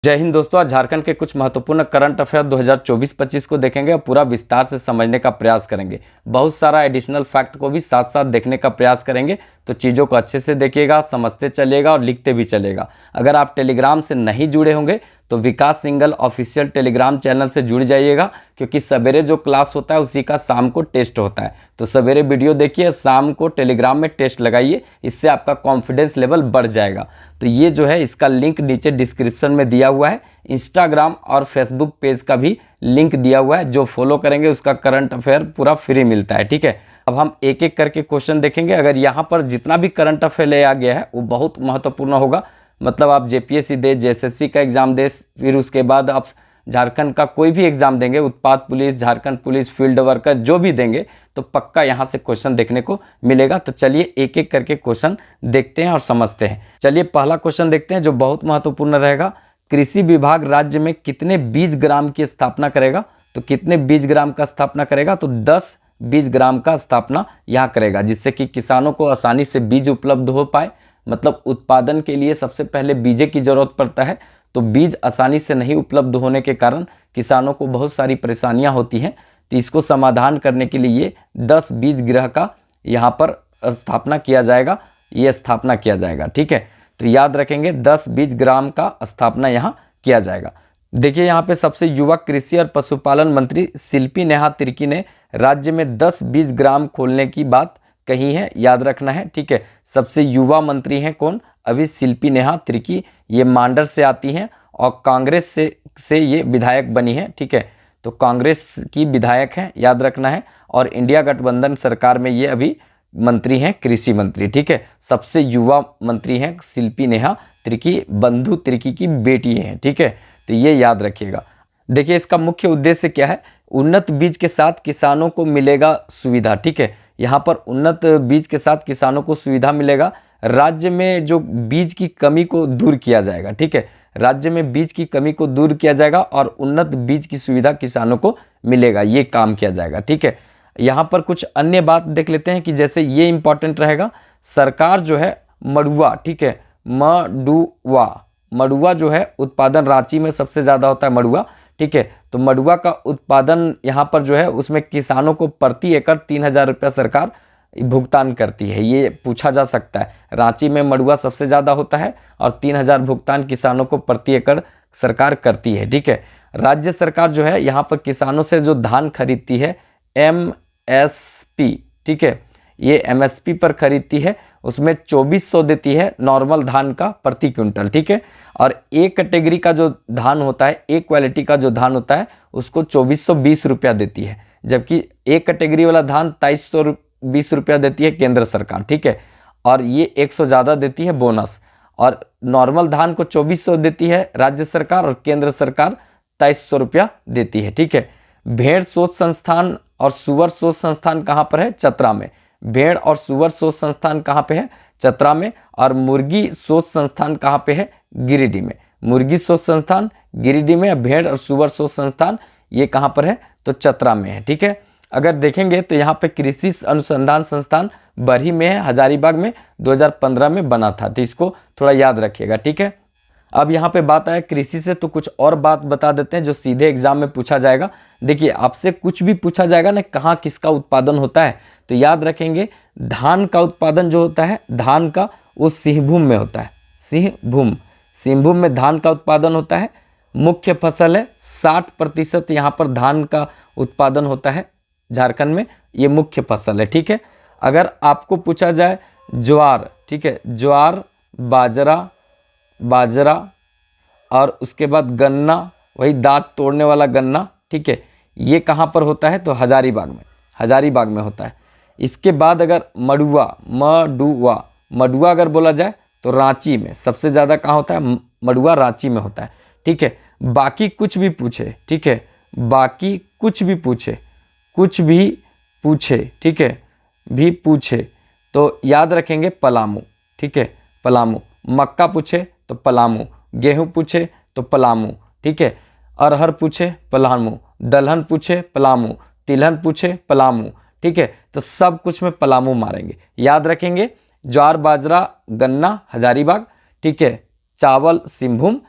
जय हिंद दोस्तों। आज झारखंड के कुछ महत्वपूर्ण करंट अफेयर 2024-25 को देखेंगे और पूरा विस्तार से समझने का प्रयास करेंगे। बहुत सारा एडिशनल फैक्ट को भी साथ साथ देखने का प्रयास करेंगे, तो चीज़ों को अच्छे से देखिएगा, समझते चलिएगा और लिखते भी चलिएगा। अगर आप टेलीग्राम से नहीं जुड़े होंगे तो विकास सिंघल ऑफिशियल टेलीग्राम चैनल से जुड़ जाइएगा, क्योंकि सवेरे जो क्लास होता है उसी का शाम को टेस्ट होता है। तो सवेरे वीडियो देखिए, शाम को टेलीग्राम में टेस्ट लगाइए, इससे आपका कॉन्फिडेंस लेवल बढ़ जाएगा। तो ये जो है इसका लिंक नीचे डिस्क्रिप्शन में दिया हुआ है। इंस्टाग्राम और फेसबुक पेज का भी लिंक दिया हुआ है, जो फॉलो करेंगे उसका करंट अफेयर पूरा फ्री मिलता है। ठीक है, अब हम एक एक करके क्वेश्चन देखेंगे। अगर यहाँ पर जितना भी करंट अफेयर ले आ गया है वो बहुत महत्वपूर्ण होगा। मतलब आप जेपीएससी दे, जेएसएससी का एग्जाम दे, फिर उसके बाद आप झारखंड का कोई भी एग्जाम देंगे, उत्पाद police, Jharkhand police, field worker जो भी देंगे, तो पक्का यहाँ से क्वेश्चन देखने को मिलेगा। तो चलिए एक एक करके क्वेश्चन देखते हैं और समझते हैं। चलिए पहला क्वेश्चन देखते हैं जो बहुत महत्वपूर्ण रहेगा। कृषि विभाग राज्य में कितने बीज ग्राम की स्थापना करेगा? तो कितने बीज ग्राम का स्थापना करेगा? तो 10 बीज ग्राम का स्थापना यहाँ करेगा, जिससे कि किसानों को आसानी से बीज उपलब्ध हो पाए। मतलब उत्पादन के लिए सबसे पहले बीजे की जरूरत पड़ता है, तो बीज आसानी से नहीं उपलब्ध होने के कारण किसानों को बहुत सारी परेशानियां होती हैं। तो इसको समाधान करने के लिए 10 बीज गृह का यहाँ पर स्थापना किया जाएगा, ये स्थापना किया जाएगा। ठीक है, तो याद रखेंगे 10 बीज ग्राम का स्थापना यहाँ किया जाएगा। देखिए यहाँ पे सबसे युवा कृषि और पशुपालन मंत्री शिल्पी नेहा तिर्की ने राज्य में 10 बीज ग्राम खोलने की बात कही है, याद रखना है। ठीक है, सबसे युवा मंत्री हैं कौन? अभी शिल्पी नेहा तिर्की, ये मांडर से आती हैं और कांग्रेस से ये विधायक बनी है। ठीक है, तो कांग्रेस की विधायक हैं, याद रखना है। और इंडिया गठबंधन सरकार में ये अभी मंत्री हैं, कृषि मंत्री। ठीक है, सबसे युवा मंत्री हैं शिल्पी नेहा तिर्की, बंधु तिर्की की बेटी हैं। ठीक है, तो ये याद रखिएगा। देखिए इसका मुख्य उद्देश्य क्या है? उन्नत बीज के साथ किसानों को मिलेगा सुविधा। ठीक है, यहाँ पर उन्नत बीज के साथ किसानों को सुविधा मिलेगा। राज्य में जो बीज की कमी को दूर किया जाएगा। ठीक है, राज्य में बीज की कमी को दूर किया जाएगा और उन्नत बीज की सुविधा किसानों को मिलेगा, ये काम किया जाएगा। ठीक है, यहाँ पर कुछ अन्य बात देख लेते हैं कि जैसे ये इंपॉर्टेंट रहेगा। सरकार जो है मड़ुआ, ठीक है, मड़ुआ जो है उत्पादन रांची में सबसे ज़्यादा होता है मड़ुआ। ठीक है, तो मड़ुआ का उत्पादन यहाँ पर जो है उसमें किसानों को प्रति एकड़ 3,000 रुपया सरकार भुगतान करती है। ये पूछा जा सकता है, रांची में मड़ुआ सबसे ज़्यादा होता है और 3,000 भुगतान किसानों को प्रति एकड़ सरकार करती है। ठीक है, राज्य सरकार जो है यहाँ पर किसानों से जो धान खरीदती है एमएसपी, ठीक है, ये एमएसपी पर खरीदती है, उसमें 2400 देती है नॉर्मल धान का प्रति क्विंटल। ठीक है, और एक कैटेगरी का जो धान होता है, एक क्वालिटी का जो धान होता है, उसको 2420 रुपया देती है, जबकि एक कैटेगरी वाला धान 2320 रुपया देती है केंद्र सरकार। ठीक है, और ये 100 ज़्यादा देती है बोनस। और नॉर्मल धान को 2400 देती है राज्य सरकार और केंद्र सरकार 2300 रुपया देती है। ठीक है, भेड़ शोध संस्थान और सुअर शोध संस्थान कहाँ पर है? चतरा में। भेड़ और सुअर शोध संस्थान कहाँ पे है? चतरा में। और मुर्गी शोध संस्थान कहाँ पे है? गिरिडीह में। मुर्गी शोध संस्थान गिरिडीह में, भेड़ और सुअर शोध संस्थान ये कहाँ पर है? तो चतरा में है। ठीक है, अगर देखेंगे तो यहाँ पे कृषि अनुसंधान संस्थान बरही में है, हजारीबाग में 2015 में बना था, तो इसको थोड़ा याद रखिएगा। ठीक है, अब यहाँ पे बात आया कृषि से, तो कुछ और बात बता देते हैं जो सीधे एग्जाम में पूछा जाएगा। देखिए आपसे कुछ भी पूछा जाएगा ना, कहाँ किसका उत्पादन होता है, तो याद रखेंगे धान का उत्पादन जो होता है, धान का, वो सिंहभूम में होता है। सिंहभूम में धान का उत्पादन होता है, मुख्य फसल है। 60% यहाँ पर धान का उत्पादन होता है झारखंड में, ये मुख्य फसल है। ठीक है, अगर आपको पूछा जाए ज्वार, ठीक है, ज्वार, बाजरा और उसके बाद गन्ना, वही दांत तोड़ने वाला गन्ना, ठीक है, ये कहाँ पर होता है? तो हजारीबाग में होता है। इसके बाद अगर मडुआ अगर बोला जाए तो रांची में सबसे ज़्यादा कहाँ होता है? मडुआ रांची में होता है। ठीक है, बाकी कुछ भी पूछे, ठीक है, बाकी कुछ भी पूछे, ठीक है, भी पूछे तो याद रखेंगे पलामू। ठीक है, पलामू। मक्का पूछे तो पलामू, गेहूं पूछे तो पलामू। ठीक है, अरहर पूछे पलामू, दलहन पूछे पलामू, तिलहन पूछे पलामू। ठीक है, तो सब कुछ में पलामू मारेंगे, याद रखेंगे। ज्वार, बाजरा, गन्ना हजारीबाग, ठीक है, चावल सिंहभूम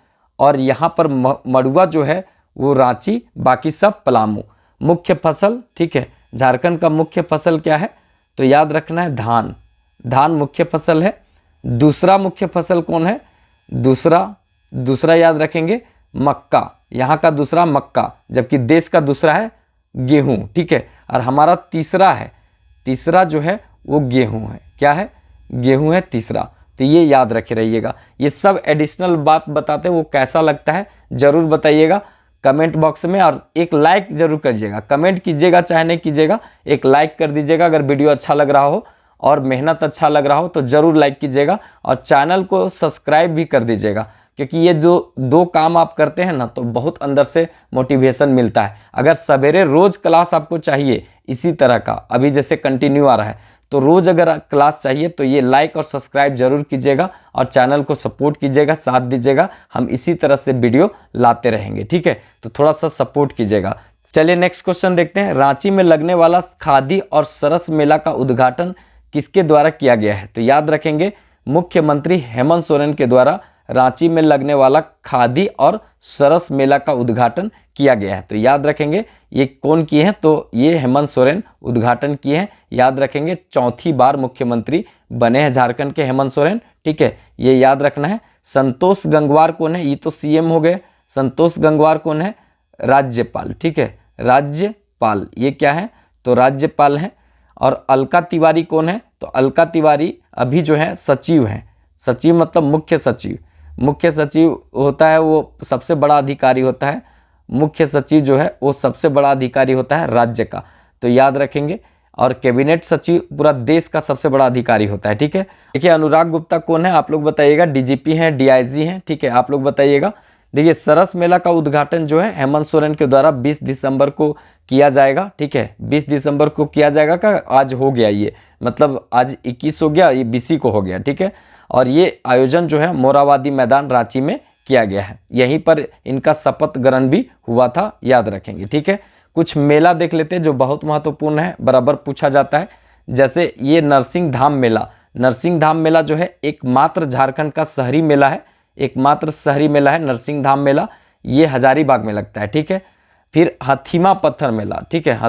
और यहाँ पर मड़ुआ जो है वो रांची, बाकी सब पलामू। मुख्य फसल, ठीक है, झारखंड का मुख्य फसल क्या है, तो याद रखना है धान। धान मुख्य फसल है। दूसरा मुख्य फसल कौन है, दूसरा याद रखेंगे मक्का। यहाँ का दूसरा मक्का, जबकि देश का दूसरा है गेहूं, ठीक है। और हमारा तीसरा जो है वो गेहूं है। क्या है, गेहूं है तीसरा। तो ये याद रखे रहिएगा। ये सब एडिशनल बात बताते हैं, वो कैसा लगता है जरूर बताइएगा कमेंट बॉक्स में, और एक लाइक जरूर करिएगा। कमेंट कीजिएगा चाहे नहीं कीजिएगा, एक लाइक कर दीजिएगा। अगर वीडियो अच्छा लग रहा हो और मेहनत अच्छा लग रहा हो तो ज़रूर लाइक कीजिएगा, और चैनल को सब्सक्राइब भी कर दीजिएगा, क्योंकि ये जो दो काम आप करते हैं ना तो बहुत अंदर से मोटिवेशन मिलता है। अगर सवेरे रोज़ क्लास आपको चाहिए इसी तरह का, अभी जैसे कंटिन्यू आ रहा है, तो रोज़ अगर क्लास चाहिए तो ये लाइक और सब्सक्राइब जरूर कीजिएगा, और चैनल को सपोर्ट कीजिएगा, साथ दीजिएगा। हम इसी तरह से वीडियो लाते रहेंगे, ठीक है। तो थोड़ा सा सपोर्ट कीजिएगा। चलिए नेक्स्ट क्वेश्चन देखते हैं। रांची में लगने वाला खादी और सरस मेला का उद्घाटन किसके द्वारा किया गया है, तो याद रखेंगे मुख्यमंत्री हेमंत सोरेन के द्वारा रांची में लगने वाला खादी और सरस मेला का उद्घाटन किया गया है। तो याद रखेंगे ये कौन किए हैं, तो ये हेमंत सोरेन उद्घाटन किए हैं। याद रखेंगे चौथी बार मुख्यमंत्री बने हैं झारखंड के हेमंत सोरेन, ठीक है, ये याद रखना है। संतोष गंगवार कौन है, ये तो सीएम हो गए। संतोष गंगवार कौन है, राज्यपाल, ठीक है, राज्यपाल, ये क्या है, तो राज्यपाल हैं। और अलका तिवारी कौन है, तो अलका तिवारी अभी जो है सचिव हैं। सचिव मतलब मुख्य सचिव। मुख्य सचिव होता है वो सबसे बड़ा अधिकारी होता है। मुख्य सचिव जो है वो सबसे बड़ा अधिकारी होता है राज्य का, तो याद रखेंगे। और कैबिनेट सचिव पूरा देश का सबसे बड़ा अधिकारी होता है, ठीक है। देखिए अनुराग गुप्ता कौन है, आप लोग बताइएगा। डीजीपी हैं, डीआईजी हैं, ठीक है, आप लोग बताइएगा। देखिए सरस मेला का उद्घाटन जो है हेमंत सोरेन के द्वारा 20 दिसंबर को किया जाएगा, ठीक है। 20 दिसंबर को किया जाएगा का आज हो गया, ये मतलब आज 21 हो गया, ये 20 को हो गया, ठीक है। और ये आयोजन जो है मोराबादी मैदान रांची में किया गया है। यहीं पर इनका शपथ ग्रहण भी हुआ था, याद रखेंगे, ठीक है। कुछ मेला देख लेते हैं जो बहुत महत्वपूर्ण है, बराबर पूछा जाता है। जैसे ये नरसिंह धाम मेला। नरसिंह धाम मेला जो है एकमात्र झारखंड का शहरी मेला है, एकमात्र शहरी मेला है नरसिंह धाम मेला। ये हजारीबाग में लगता है, ठीक है। फिर हथीमा पत्थर मेला, ठीक है,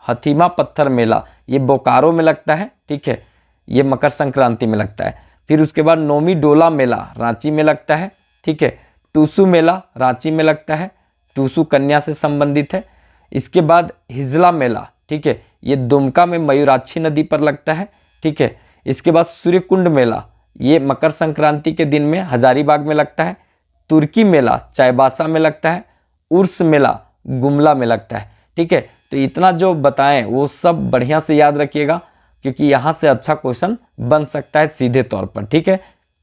हथीमा पत्थर मेला ये बोकारो में लगता है, ठीक है, ये मकर संक्रांति में लगता है। फिर उसके बाद नोमी डोला मेला रांची में लगता है, ठीक है। टूसू मेला रांची में लगता है, टूसू कन्या से संबंधित है। इसके बाद हिजला मेला, ठीक है, ये दुमका में मयूराक्षी नदी पर लगता है, ठीक है। इसके बाद सूर्यकुंड मेला ये मकर संक्रांति के दिन में हजारीबाग में लगता है। तुर्की मेला चाईबासा में लगता है। उर्स मेला गुमला में लगता है, ठीक है। तो इतना जो बताएं वो सब बढ़िया से याद रखिएगा, क्योंकि यहाँ से अच्छा क्वेश्चन बन सकता है सीधे तौर पर, ठीक है।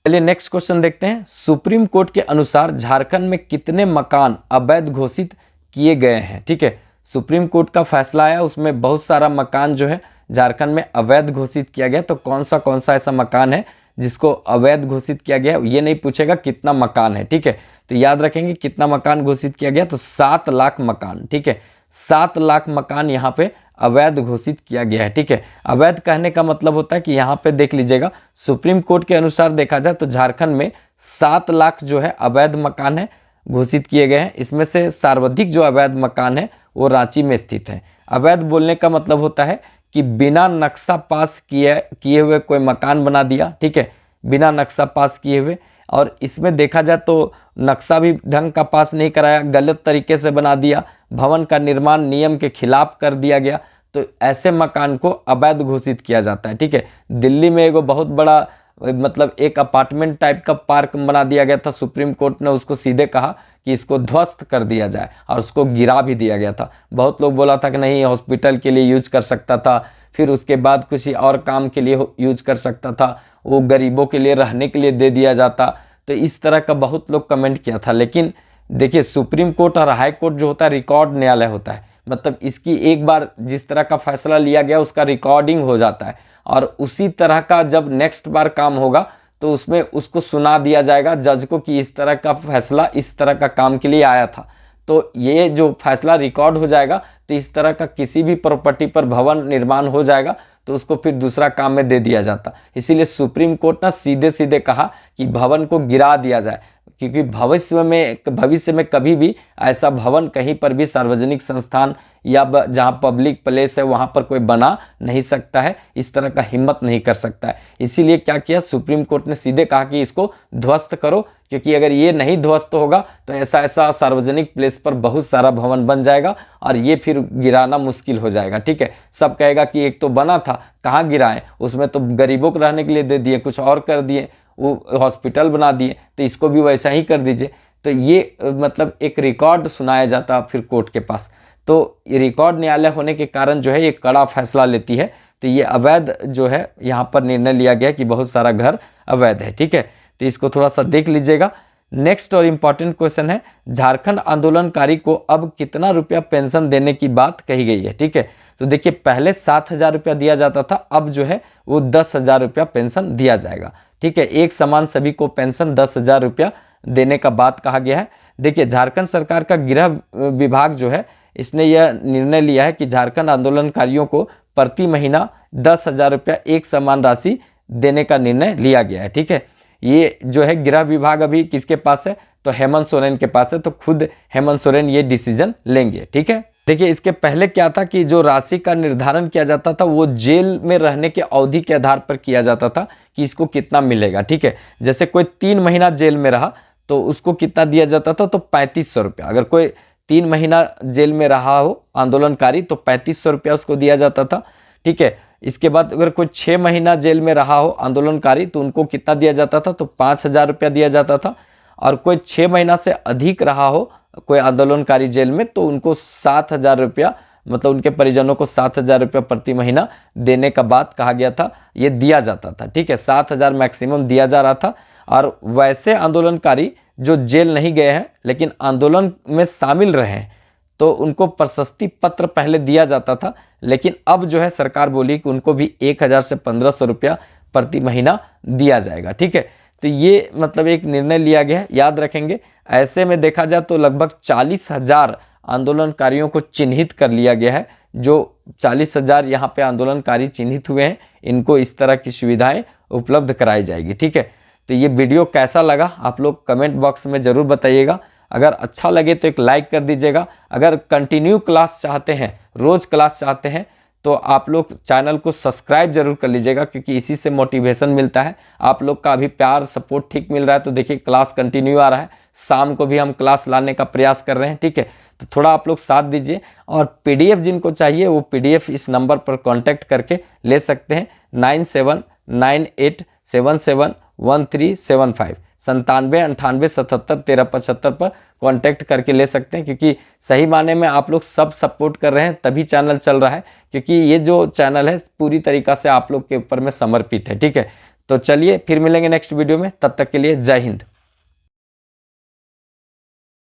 चलिए नेक्स्ट क्वेश्चन देखते हैं। सुप्रीम कोर्ट के अनुसार झारखंड में कितने मकान अवैध घोषित किए गए हैं, ठीक है। सुप्रीम कोर्ट का फैसला आया, उसमें बहुत सारा मकान जो है झारखंड में अवैध घोषित किया गया। तो कौन सा ऐसा मकान है जिसको अवैध घोषित किया गया, ये नहीं पूछेगा कितना मकान है, ठीक है। तो याद रखेंगे कितना मकान घोषित किया गया, तो 7 लाख मकान, ठीक है। 7 लाख मकान यहाँ पे अवैध घोषित किया गया है, ठीक है। अवैध कहने का मतलब होता है कि यहाँ पे देख लीजिएगा, सुप्रीम कोर्ट के अनुसार देखा जाए तो झारखंड में 7 लाख जो है अवैध मकान है घोषित किए गए हैं। इसमें से सर्वाधिक जो अवैध मकान है वो रांची में स्थित है। अवैध बोलने का मतलब होता है कि बिना नक्शा पास किए हुए कोई मकान बना दिया, ठीक है, बिना नक्शा पास किए हुए। और इसमें देखा जाए तो नक्शा भी ढंग का पास नहीं कराया, गलत तरीके से बना दिया, भवन का निर्माण नियम के खिलाफ कर दिया गया, तो ऐसे मकान को अवैध घोषित किया जाता है, ठीक है। दिल्ली में एगो बहुत बड़ा मतलब एक अपार्टमेंट टाइप का पार्क बना दिया गया था। सुप्रीम कोर्ट ने उसको सीधे कहा कि इसको ध्वस्त कर दिया जाए, और उसको गिरा भी दिया गया था। बहुत लोग बोला था कि नहीं हॉस्पिटल के लिए यूज कर सकता था, फिर उसके बाद किसी और काम के लिए यूज कर सकता था, वो गरीबों के लिए रहने के लिए दे दिया जाता। तो इस तरह का बहुत लोग कमेंट किया था। लेकिन देखिए सुप्रीम कोर्ट और हाई कोर्ट जो होता है रिकॉर्ड न्यायालय होता है, मतलब इसकी एक बार जिस तरह का फैसला लिया गया उसका रिकॉर्डिंग हो जाता है, और उसी तरह का जब नेक्स्ट बार काम होगा तो उसमें उसको सुना दिया जाएगा जज को कि इस तरह का फैसला इस तरह का काम के लिए आया था। तो ये जो फैसला रिकॉर्ड हो जाएगा तो इस तरह का किसी भी प्रॉपर्टी पर भवन निर्माण हो जाएगा तो उसको फिर दूसरा काम में दे दिया जाता। इसीलिए सुप्रीम कोर्ट ने सीधे सीधे कहा कि भवन को गिरा दिया जाए, क्योंकि भविष्य में कभी भी ऐसा भवन कहीं पर भी सार्वजनिक संस्थान या जहाँ पब्लिक प्लेस है वहाँ पर कोई बना नहीं सकता है, इस तरह का हिम्मत नहीं कर सकता है। इसीलिए क्या किया, सुप्रीम कोर्ट ने सीधे कहा कि इसको ध्वस्त करो, क्योंकि अगर ये नहीं ध्वस्त होगा तो ऐसा सार्वजनिक प्लेस पर बहुत सारा भवन बन जाएगा और ये फिर गिराना मुश्किल हो जाएगा। ठीक है, सब कहेगा कि एक तो बना था, कहाँ गिराएं, उसमें तो गरीबों को रहने के लिए दे दिए, कुछ और कर दिए, वो हॉस्पिटल बना दिए, तो इसको भी वैसा ही कर दीजिए। तो ये मतलब एक रिकॉर्ड सुनाया जाता फिर कोर्ट के पास। तो ये रिकॉर्ड न्यायालय होने के कारण जो है ये कड़ा फैसला लेती है। तो ये अवैध जो है यहाँ पर निर्णय लिया गया कि बहुत सारा घर अवैध है। ठीक है, तो इसको थोड़ा सा देख लीजिएगा। नेक्स्ट और इम्पॉर्टेंट क्वेश्चन है, झारखंड आंदोलनकारी को अब कितना रुपया पेंशन देने की बात कही गई है। ठीक है, तो देखिए पहले 7,000 रुपया दिया जाता था, अब जो है वो 10,000 रुपया पेंशन दिया जाएगा। ठीक है, एक समान सभी को पेंशन 10,000 रुपया देने का बात कहा गया है। देखिए झारखंड सरकार का गृह विभाग जो है इसने यह निर्णय लिया है कि झारखंड आंदोलनकारियों को प्रति महीना 10,000 रुपया एक समान राशि देने का निर्णय लिया गया है। ठीक है, ये जो है गृह विभाग अभी किसके पास है, तो हेमंत सोरेन के पास है, तो खुद हेमंत सोरेन ये डिसीजन लेंगे। ठीक है, देखिए इसके पहले क्या था कि जो राशि का निर्धारण किया जाता था वो जेल में रहने के अवधि के आधार पर किया जाता था कि इसको कितना मिलेगा। ठीक है, जैसे कोई 3 महीना जेल में रहा तो उसको कितना दिया जाता था, तो 3500 रुपया। अगर कोई 3 महीना जेल में रहा हो आंदोलनकारी तो 3500 रुपया उसको दिया जाता था। ठीक है, इसके बाद अगर कोई 6 महीना जेल में रहा हो आंदोलनकारी तो उनको कितना दिया जाता था, तो 5,000 रुपया दिया जाता था। और कोई 6 महीना से अधिक रहा हो कोई आंदोलनकारी जेल में तो उनको 7,000 रुपया, मतलब उनके परिजनों को 7,000 रुपया प्रति महीना देने का बात कहा गया था, ये दिया जाता था। ठीक है, 7,000 मैक्सिमम दिया जा रहा था। और वैसे आंदोलनकारी जो जेल नहीं गए हैं लेकिन आंदोलन में शामिल रहे हैं तो उनको प्रशस्ति पत्र पहले दिया जाता था, लेकिन अब जो है सरकार बोली कि उनको भी 1,000 से 1,500 रुपया प्रति महीना दिया जाएगा। ठीक है, तो ये मतलब एक निर्णय लिया गया है, याद रखेंगे। ऐसे में देखा जाए तो लगभग 40,000 आंदोलनकारियों को चिन्हित कर लिया गया है। जो 40,000 यहाँ पे आंदोलनकारी चिन्हित हुए हैं इनको इस तरह की सुविधाएं उपलब्ध कराई जाएगी। ठीक है, तो ये वीडियो कैसा लगा आप लोग कमेंट बॉक्स में ज़रूर बताइएगा। अगर अच्छा लगे तो एक लाइक कर दीजिएगा। अगर कंटिन्यू क्लास चाहते हैं, रोज़ क्लास चाहते हैं तो आप लोग चैनल को सब्सक्राइब जरूर कर लीजिएगा, क्योंकि इसी से मोटिवेशन मिलता है। आप लोग का अभी प्यार सपोर्ट ठीक मिल रहा है तो देखिए क्लास कंटिन्यू आ रहा है, शाम को भी हम क्लास लाने का प्रयास कर रहे हैं। ठीक है, तो थोड़ा आप लोग साथ दीजिए। और पीडीएफ जिनको चाहिए वो पीडीएफ इस नंबर पर कांटेक्ट करके ले सकते हैं, 9798771375 9798771375 पर कांटेक्ट करके ले सकते हैं, क्योंकि सही माने में आप लोग सब सपोर्ट कर रहे हैं तभी चैनल चल रहा है, क्योंकि ये जो चैनल है पूरी तरीक़ा से आप लोग के ऊपर में समर्पित है। ठीक है, तो चलिए फिर मिलेंगे नेक्स्ट वीडियो में, तब तक के लिए जय हिंद।